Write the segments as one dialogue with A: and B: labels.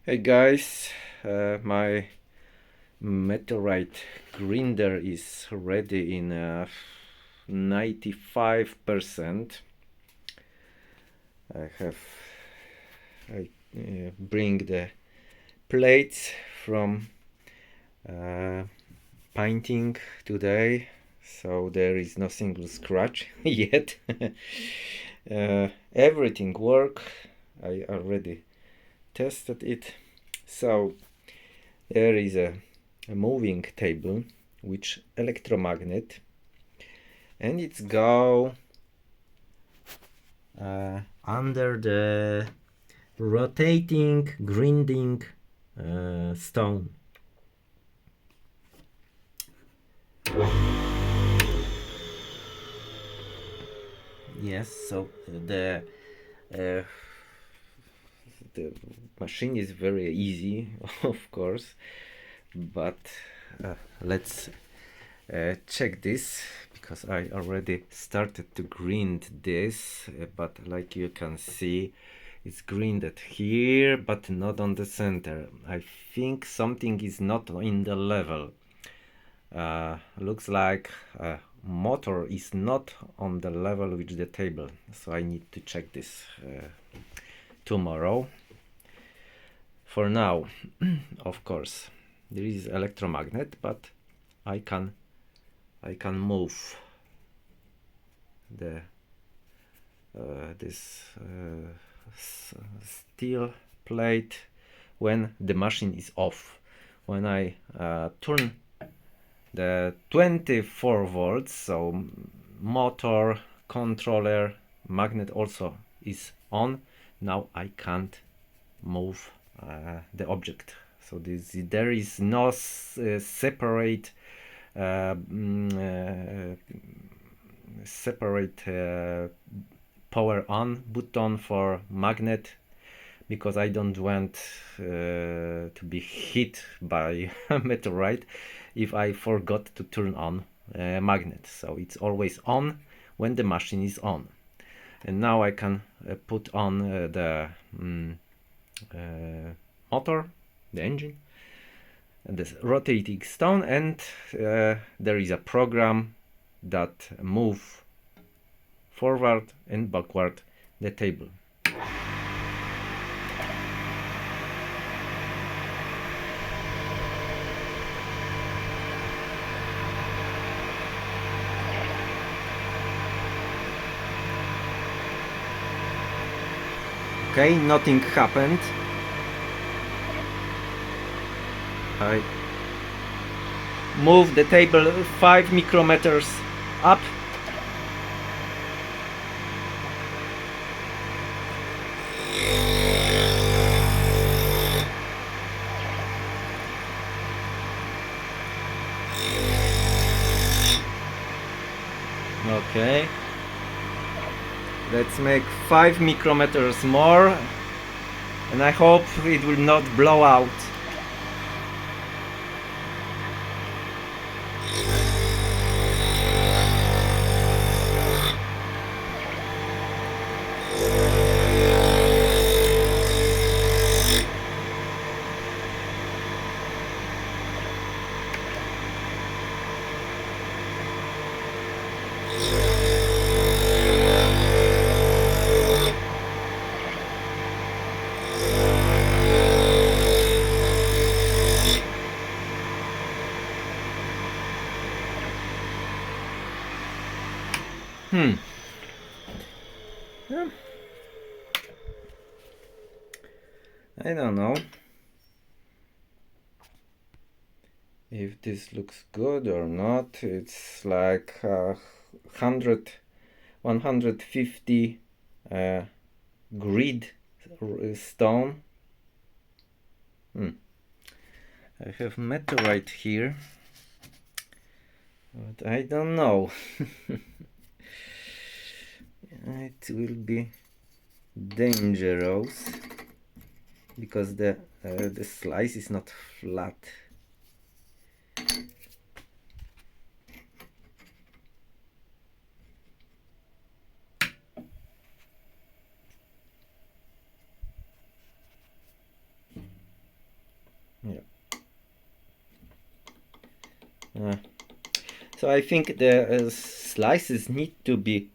A: Hey guys, my meteorite grinder is ready in 95%. I bring the plates from painting today, so there is no single scratch yet. Everything work. I already tested it. So there is a moving table which electromagnet, and it's go under the rotating grinding stone. Yes, so uh, the machine is very easy, of course, but let's check this, because I already started to grind this, but like you can see, it's grinded here but not on the center. I think something is not in the level. Looks like motor is not on the level with the table, so I need to check this tomorrow. For now, of course, there is electromagnet, but I can move the this steel plate when the machine is off. When I turn the 24 volts, so motor, controller, magnet also is on. Now I can't move the object. So there is no separate power on button for magnet, because I don't want to be hit by a meteorite if I forgot to turn on magnet. So it's always on when the machine is on. And now I can put on the motor, the engine, and this rotating stone, and there is a program that move forward and backward the table. Okay, nothing happened. I move the table 5 micrometers up. Okay, let's make 5 micrometers more, and I hope it will not blow out. I don't know if this looks good or not. It's like 150 grid stone. I have meteorite here, but I don't know. It will be dangerous because the slice is not flat. Yeah. So I think the slices need to be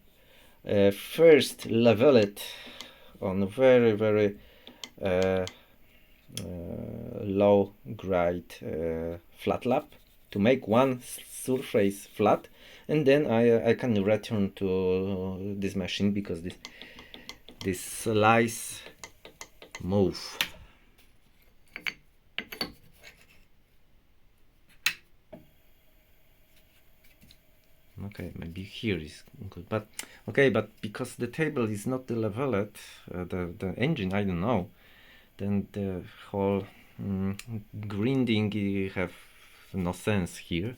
A: first leveled on very very uh, low grade flat lap to make one surface flat, and then I can return to this machine because this slice move. Okay, maybe here is good, but okay, but because the table is not leveled, the engine, I don't know, then the whole grinding have no sense here,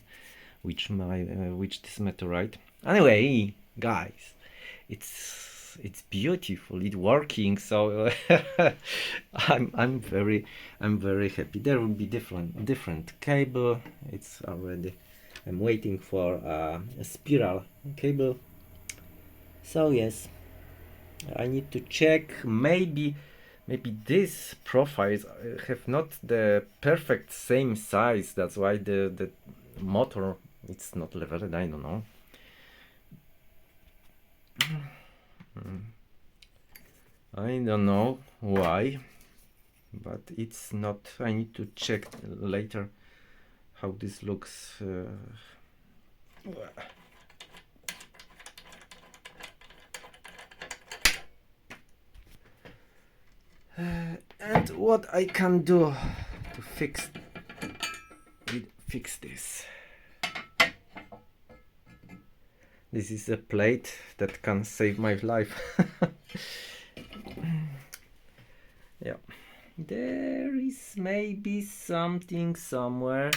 A: which this meteorite. Anyway, guys, it's beautiful, it's working, so I'm very happy. There will be different cable. It's already. I'm waiting for a spiral cable. So yes, I need to check. Maybe these profiles have not the perfect same size. That's why the motor it's not leveled. I don't know. I don't know why, but it's not. I need to check later how this looks. And what I can do to fix this. This is a plate that can save my life. Yeah, there is maybe something somewhere.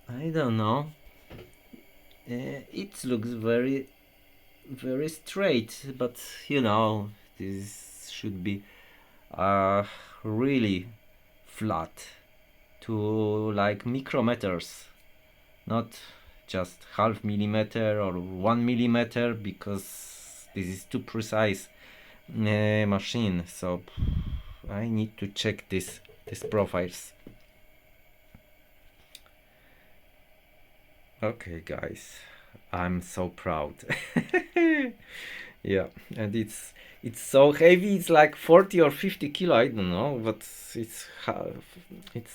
A: I don't know. It looks very straight, but you know, this should be really flat to like micrometers, not just half millimeter or 1 millimeter, because this is too precise machine. So I need to check these profiles. Okay, guys, I'm so proud. Yeah, and it's so heavy. It's like 40 or 50 kilo. I don't know, but it's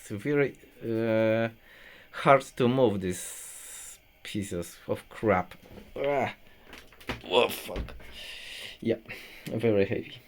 A: very hard to move these pieces of crap. Oh fuck! Yeah, very heavy.